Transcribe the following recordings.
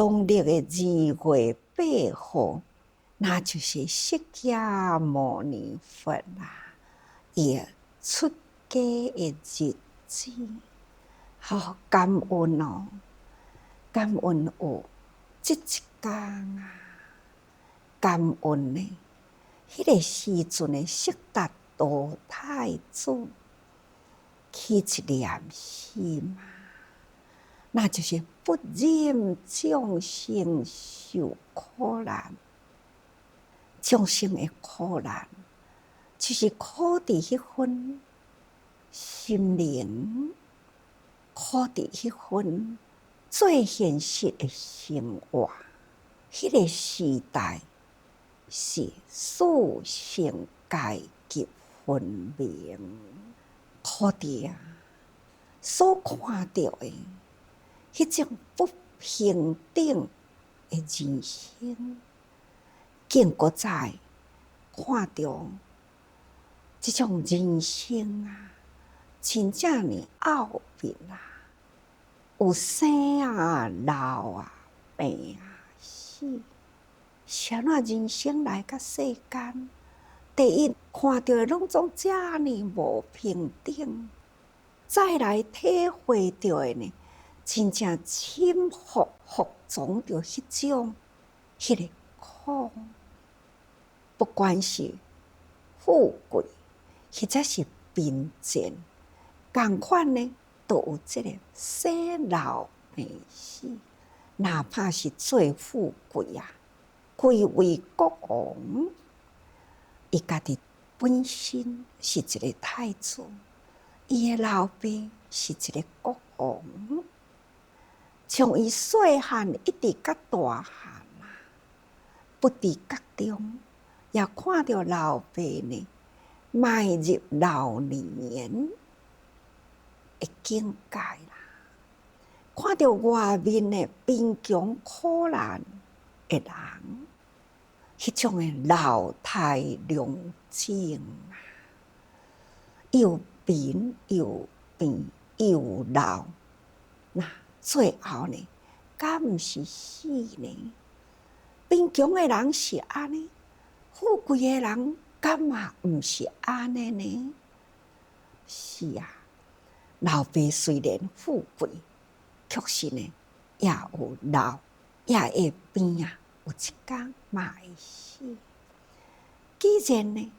农历的2月8号，那就是释迦牟尼佛啦，伊出家的日子。好感恩哦，感恩有这一天啊，感恩呢，迄个时阵的悉达多太子起一念心啊，那就是不忍众生受苦难，众生的苦难，就是苦伫迄份心灵，苦伫迄份最现实的生活。迄个时代是四圣阶级分明，苦伫啊，所看到的迄种不平等的人生，更搁再看到这种人生啊，真正呢奥秘啊，有生啊、老啊、病啊、死，是安怎人生来到世间？第一看到的拢总遮尔无平等，再来体会到的呢，真正深服从着迄种迄个苦，不管是富贵，或者是贫贱，同款呢，都有这个生老病死。哪怕是最富贵啊，贵为国王，伊家己本身是一个太子，伊的老爸是一个国王，从伊细汉一直到大汉啊，不知觉中也看到老爸呢迈入老年的境界啦，看到外面的贫穷苦难的人，迄种的老态龙钟啊，又贫又病又老，那最后呢，敢毋是死呢？贫穷的人是安尼，富贵的人敢嘛毋是安尼呢？是啊，老爸虽然富贵，确实呢也有老，也会病啊，有一天嘛会死。既然呢，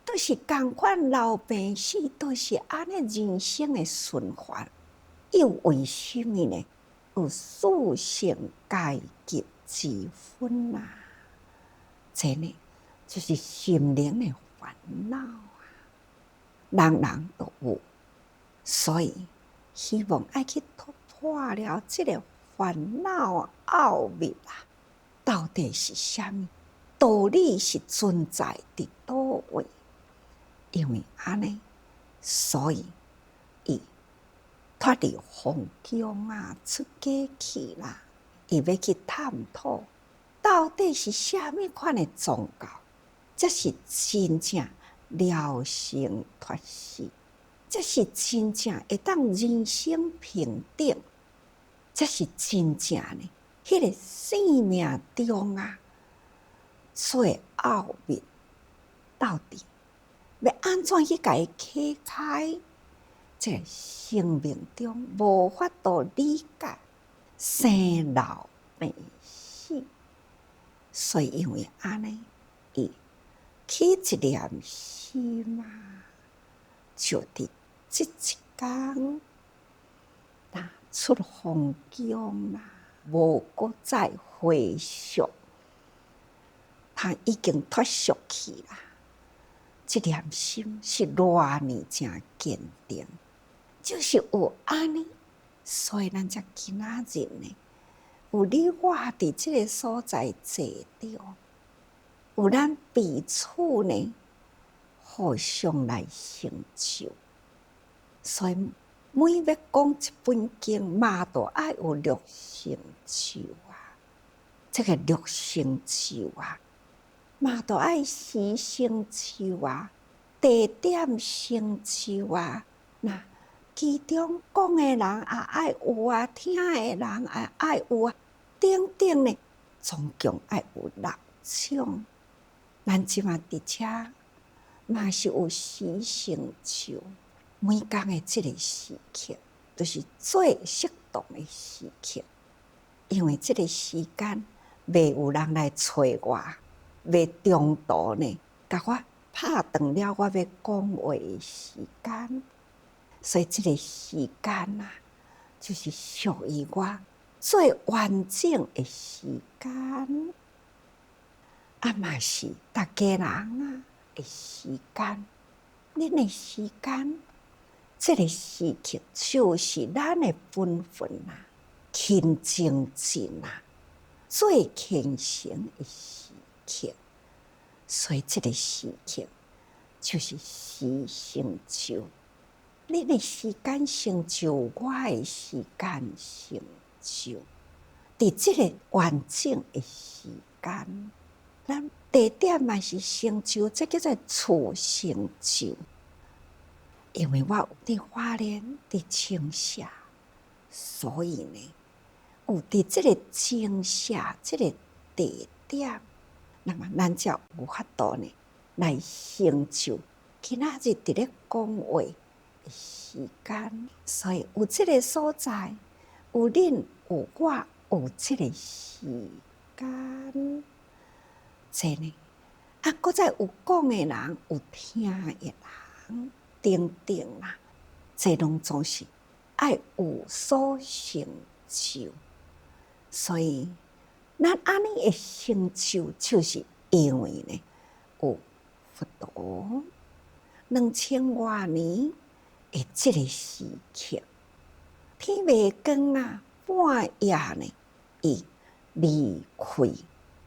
都是同款老病死，都是安尼人生的循环，又为什么呢？有四圣阶级之分啊！这呢，就是心灵的烦恼啊，人人都有，所以希望爱去突破了这个烦恼奥秘啊，到底是啥物？道理是存在伫倒位？因为安尼，所以伊脱离皇宫啊，出家去啦，伊要去探讨，到底是啥物款的宗教，这是真正了生脱死，这是真正会当人生平等，这是真正呢，迄个生命中啊，最奥秘到底要安怎去甲伊启开？这个生命中无法度理解生老病死，所以因为安尼，伊起一念心啊，就伫这一天，出皇宫啦，无搁再回溯，他已经脱俗去啦。这念心是偌呢真坚定，就是有安尼，所以咱才今仔日呢，有你我伫这个所在坐着，有咱彼此呢，互相来成就。所以每要讲一本经，嘛都爱有六成就啊！这个六成就啊！嘛都爱时成就啊，地点成就啊，那其中讲的人也爱有啊，听的人也爱有啊，等等呢，总共要有6种。咱即马伫遮嘛是有时成就，每工的即个时刻，都是最适当的时刻，因为即个时间袂有人来找我，袂中途呢，甲我拍断了我要讲话的时间，所以即个时间啊，就是属于我最完整的时间，嘛是大家人啊的时间。恁的时间，这个时刻就是咱的本分啊，勤精进啊，最虔诚的时刻。所以这个时刻就是时成就。恁的时间成就，我的时间成就。伫这个完整的时间，咱地点嘛是成就，这叫做处成就。因为我有伫花莲伫青社，所以呢，有伫这个青社这个地点，那么咱才有法度呢来成就今仔日伫咧讲话的时间。所以有这个所在，有恁有我有这个时间，这呢，搁再有讲的人，有听的人。等等啦，这拢总是爱有所成就，所以咱安尼的成就，就是因为呢有佛陀2000多年的这个时刻，天未光啊，半夜呢，伊离开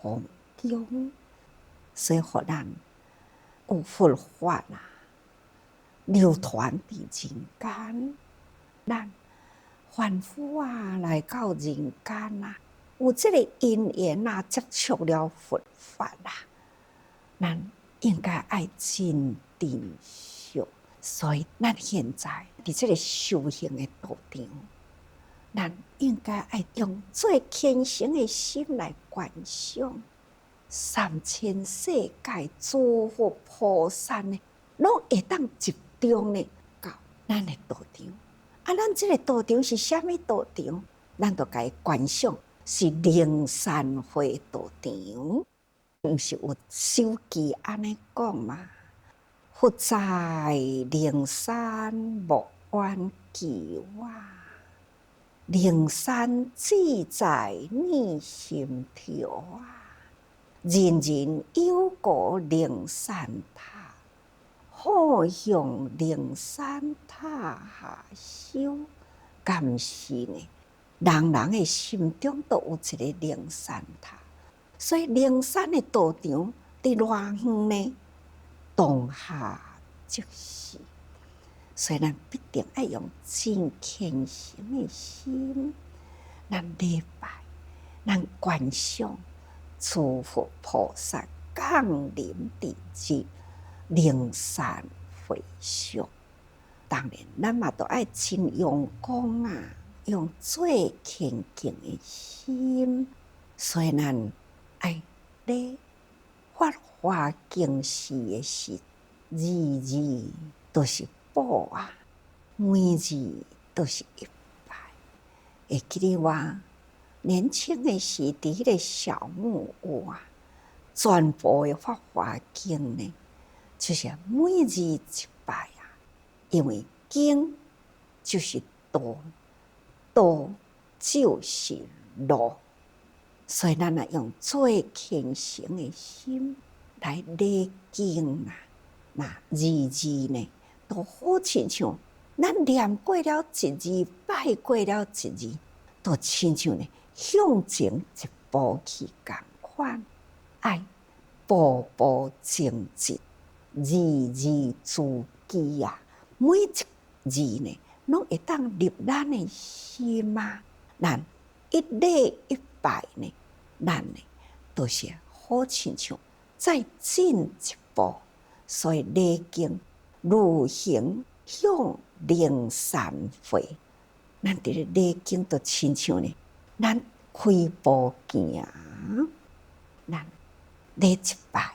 皇宫，所以互咱有佛法啊。流传伫人间，咱凡夫啊来到人间啊，有这个因缘啊，接触了佛法啊，咱应该爱真珍惜。所以咱现在伫这个修行的道场，咱应该爱用最虔诚的心来观想3000世界诸佛菩萨呢，拢会当集中呢到咱的道场。咱这个道场是啥物道场？咱就该观想是灵山会道场。毋是有手机安尼讲嘛？佛在灵山莫远求啊，灵山只在你心头啊。人人有个灵山塔，好向灵山塔下修。敢是呢？人人的心中都有一个灵山塔，所以灵山的道场伫偌远呢？当下即是，所以咱必定要用真虔诚的心，咱礼拜，咱观想诸佛菩萨降临伫这灵山会上。当然，咱嘛都爱真用功啊，用最虔敬的心，所以咱爱礼法华经寺的时，字字都是宝啊，每字都是100。会记得我年轻的时，伫迄个小木屋啊，全部的法华经呢，就是每字100啊。因为经就是道，道就是路，所以咱要用最虔诚的心来礼经啊。那字字呢，都好亲像咱念过了一字，拜过了一字，都亲像呢向前一步去共款，爱步步前进，字字珠玑啊。每一字呢，拢会当入咱的心啊。咱一礼100呢，咱呢都是好亲像再进一步。所以礼经如行向灵山会，咱伫咧礼经都亲像呢，咱开步行，咱礼一拜，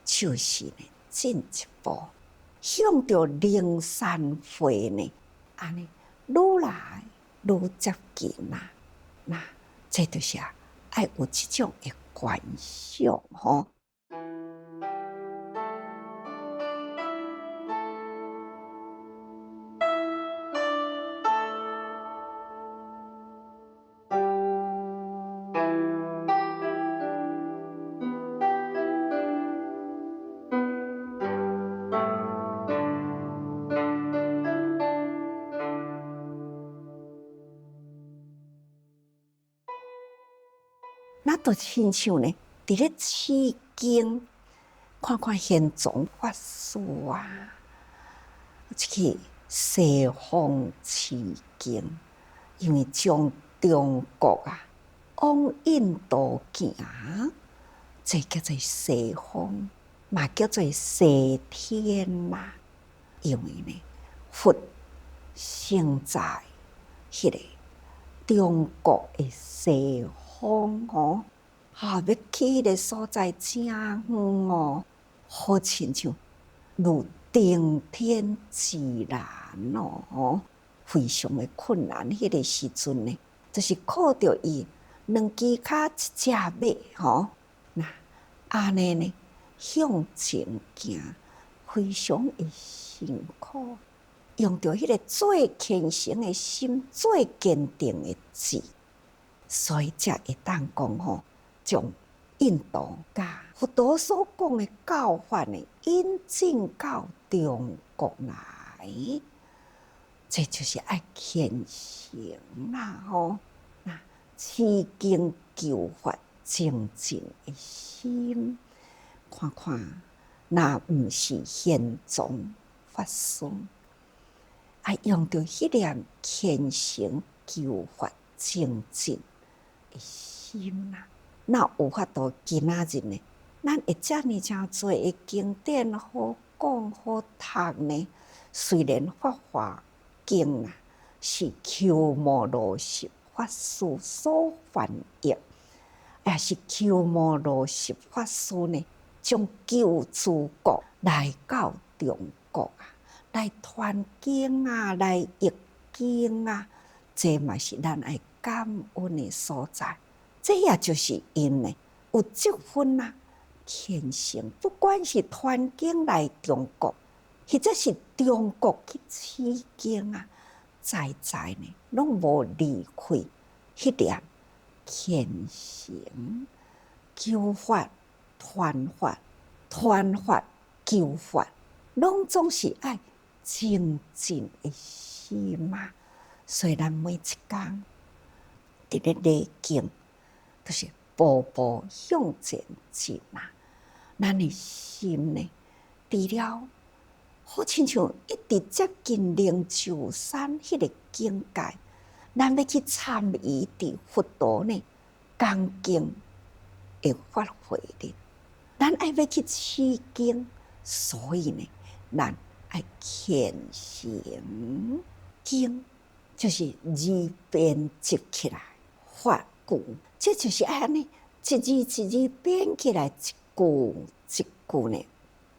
就是呢进一步，向着灵山会呢，安尼愈来愈接近啦。那这就是爱有这种的观想吼。那就亲像呢，伫咧取经，看看玄奘法师啊，去西方取经，因为从中国啊往印度行，这叫做西方，嘛叫做西天啦。因为呢，佛生在迄个中国的西方哦，要去迄个所在正远哦，好亲像如登天之难哦，非常的困难。迄个时阵呢，就是靠着伊两只脚一只马吼，那安尼呢向前行，非常的辛苦。用着迄个最虔诚的心、最坚定的志，所以才会当讲吼，将印度甲佛陀所讲的教法呢，引进到中国来，这就是爱虔诚啦吼。那取经求法精进的心，看看，那毋是玄奘法师。用着迄念虔诚求法精进的心啦，那有法度今仔日呢？咱会遮尔诚侪的经典好讲好读呢？虽然《法华经》啊是鸠摩罗什法师所翻译，也是鸠摩罗什法师呢，从旧诸国来到中国啊。来传经啊，来译经啊，这嘛是咱爱感恩的所在。这也就是因呢有这份啊虔诚，不管是传经来中国，或者是中国去取经啊，在呢拢无离开迄点虔诚求法、传法、传法求法，拢总是爱精进的心嘛，所以咱每一天伫咧礼敬，都是步步向前进啊。咱的心呢，除了好亲像一直接近灵鷲山迄个境界，咱要去参与伫佛陀呢恭敬的法会里，咱爱要去取经，所以呢，咱爱虔诚经，就是字编辑起来法句，这就是爱安尼一字一字编起来，一句一句呢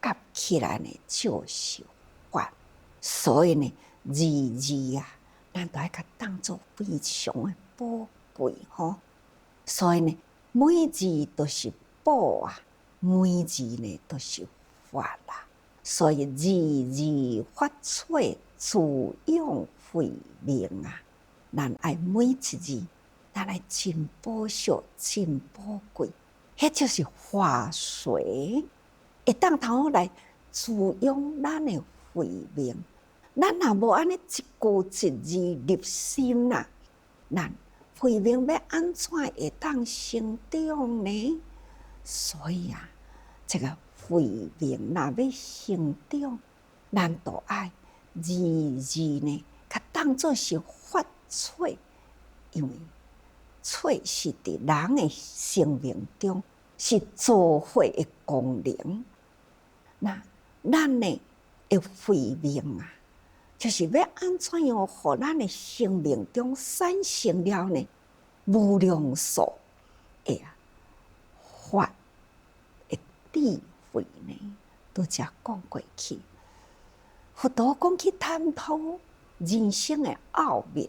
夹起来呢就是法。所以呢，字字啊，咱都爱甲当作非常的宝贵吼。所以呢，每字都是宝啊，每字呢都是法啦。所以字字法粹，自用慧命啊！咱爱每一字，咱爱真宝惜、真宝贵，迄就是法水，会当头来自用咱的慧命。咱若无安尼一句一字入心啦，咱慧命要安怎会当成长呢？所以啊，这个慧命若要成长，咱都爱字字呢，甲当作是法粹，因为粹是伫人的生命中是造化的功能。那咱呢的慧命啊，就是要安怎样，互咱的生命中产生了呢？无量数的法的智慧呢，都遮讲过去。佛陀讲去探讨人生的奥秘，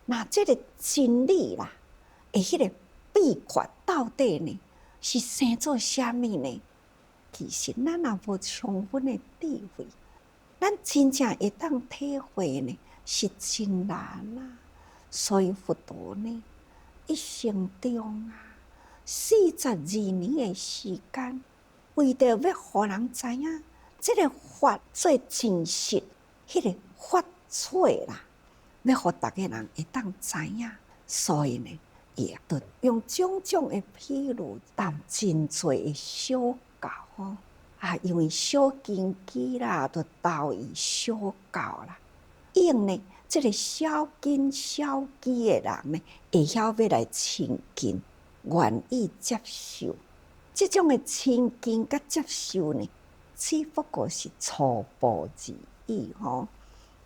那这个真理啦，迄个秘诀到底呢，是生做啥物呢？其实咱若无充分的智慧，咱真正会当体会呢，是真难啊。所以佛陀呢，一生中42年的时间，为着要互人知影，这个法最真实，迄个法粹啦，要互大家人会当知影。所以呢，伊就用种种的譬如，谈真侪的小教吼因为小根基啦，就导伊小教啦。用呢，这个小根小基的人呢，会晓要来亲近，愿意接受。这种的亲近甲接受呢，只不过是初步之意吼。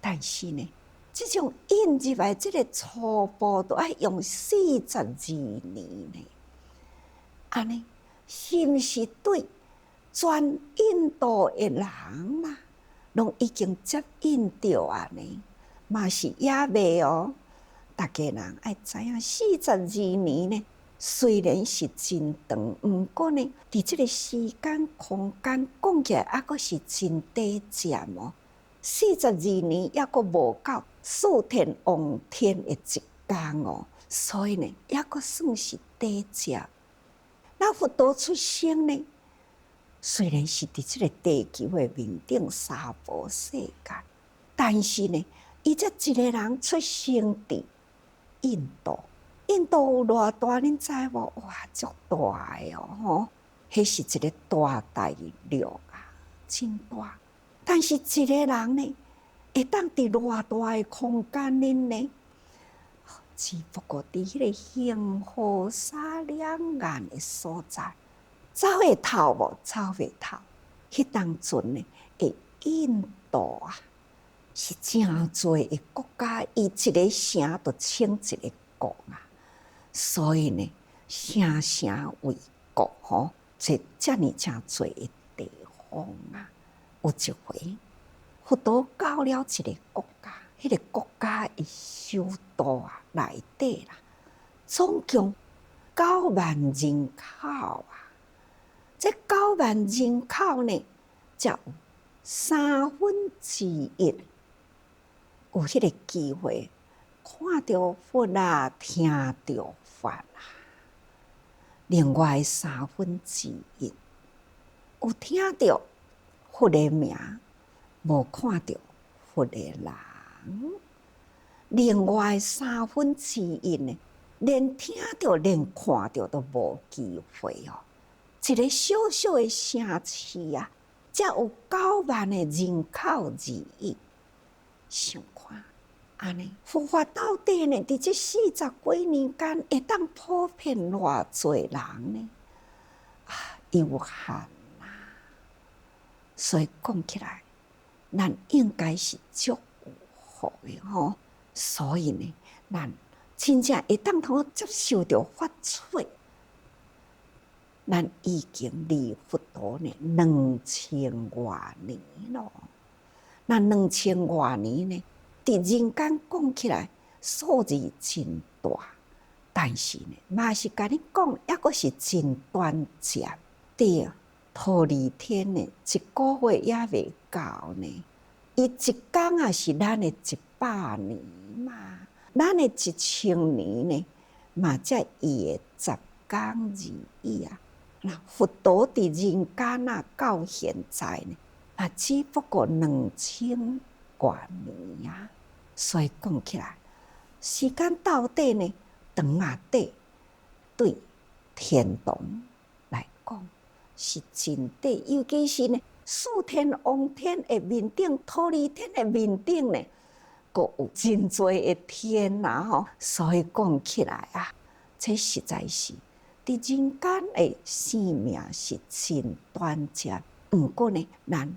但是呢，这种引入来这个初步，都要用42年呢。安尼是毋是对全印度的人啦，拢已经接引着啊呢？嘛是也未哦。大家人爱知影，42年呢，虽然是真长，毋过呢，伫这个时间空间讲起来，还阁是真短暂哦。42年也阁无到四天王天的一天哦，所以呢，也阁算是短暂。那佛陀出生呢，虽然是伫这个地球的面顶娑婆世界，但是呢，伊这一个人出生伫印度。印度有偌大，恁知无？哇，足大的哦，吼！迄是一个大大陆啊，真大。但是一个人呢，会当伫偌大的空间里呢，只不过伫迄个星河沙两岸的所在，走会透无？走袂透。迄当阵呢，印度啊，是真侪的国家，伊一个城就称一个国啊。所以呢，城城为国吼，这遮尔真侪的地方啊。有一回，佛陀到了一个国家，迄个国家的首都啊内底啦，总共9万人口啊。这9万人口呢，才有1/3有迄个机会看到佛啊，听到法啊。另外1/3有听到佛的名，无看到佛的人。另外1/3呢，连听到连看到都无机会哦。一个小小的城市啊，才有9万的人口而已。想看安尼，佛法到底呢？伫这40几年间，会当普遍偌侪人呢？有限啦。所以讲起来，咱应该是足有福的吼。所以呢，咱真正会当通接受到法粹。咱已经离佛陀呢2000多年咯。那2000多年呢，伫人间讲起来数字真大，但是呢，嘛是甲你讲，抑阁是真短暂。对啊，忉利天呢，1个月也未到呢。伊一天啊是咱的100年嘛，咱的1000年呢，嘛才伊的10天而已啊。那佛陀伫人间啊，到现在呢，只不过2000多年啊。所以讲起来，时间到底呢，长啊短，对天童来讲是真短，尤其是呢，四天王天的面顶，忉利天的面顶呢，阁有真多的天啊吼。所以讲起来啊，这实在是伫人间的生命是真短暂。不过呢，咱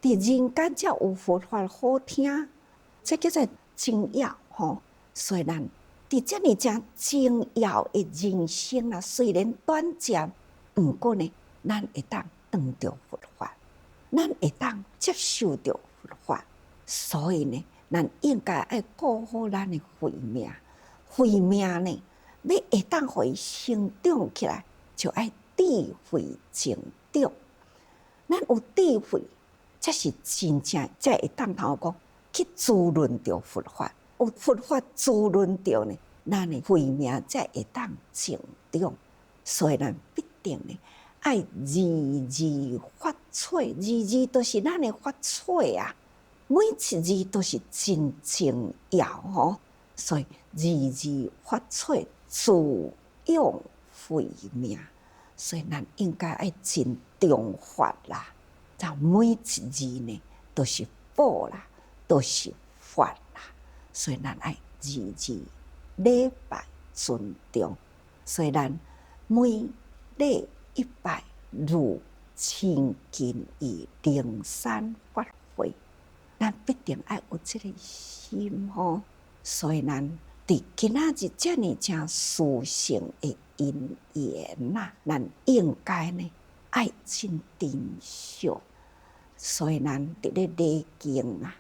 伫人间才有佛法好听，这叫做真要吼。所以咱伫遮尔正重要的人生啊，虽然短暂，毋过呢，咱会当当着佛法，咱会当接受着佛法，所以呢，咱应该爱顾好咱的慧命。慧命呢，要会当互伊成长起来，就爱智慧成长。咱有智慧，才是真正才会当头讲去滋润着佛法。有佛法滋润着呢，咱的慧命才会当成长。所以咱必定呢，爱字字发脆，字字都是咱的发脆啊！每一字都是真重要吼。所以字字发脆，滋养慧命。所以咱应该爱真重发啦，就每一字呢都是宝啦，都是法啦。所以咱爱字字礼拜尊重。所以咱每礼一拜，如亲近于灵山法会，咱必定爱有这个心吼。所以咱伫今仔日遮尔正殊胜的因缘呐，咱应该呢爱真珍惜。所以咱伫咧礼敬啊，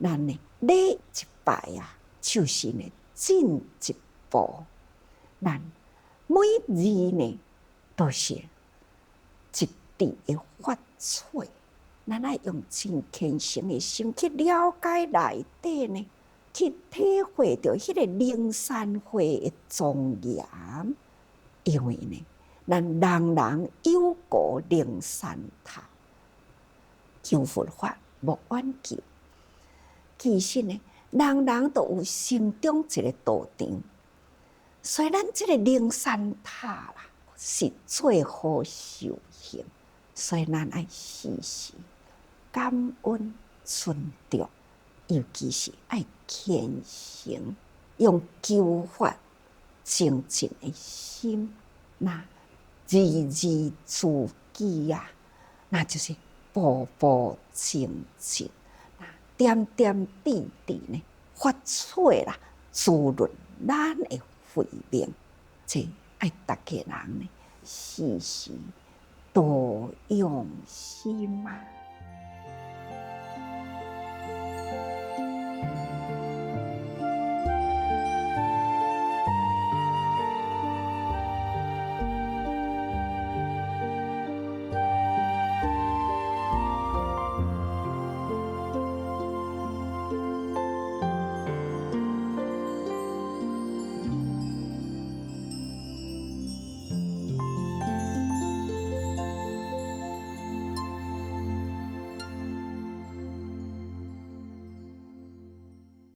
咱呢礼一拜啊，就是呢进一步。咱每字呢都是一字的发脆，咱爱用真虔诚的心去了解内底呢。去体会到迄个灵山会的庄严，因为呢，咱人人有过灵山塔，求佛法无远求。其实呢，人人都有心中一个道场，所以咱这个灵山塔啦，是最好修行。所以咱爱时时感恩尊重。尤其是爱虔诚，用求法精进的心，那字字珠玑啊，那就是步步精进，那点点滴滴呢，发出啦，滋润咱的慧命。这爱大家人呢，时时多用心啊。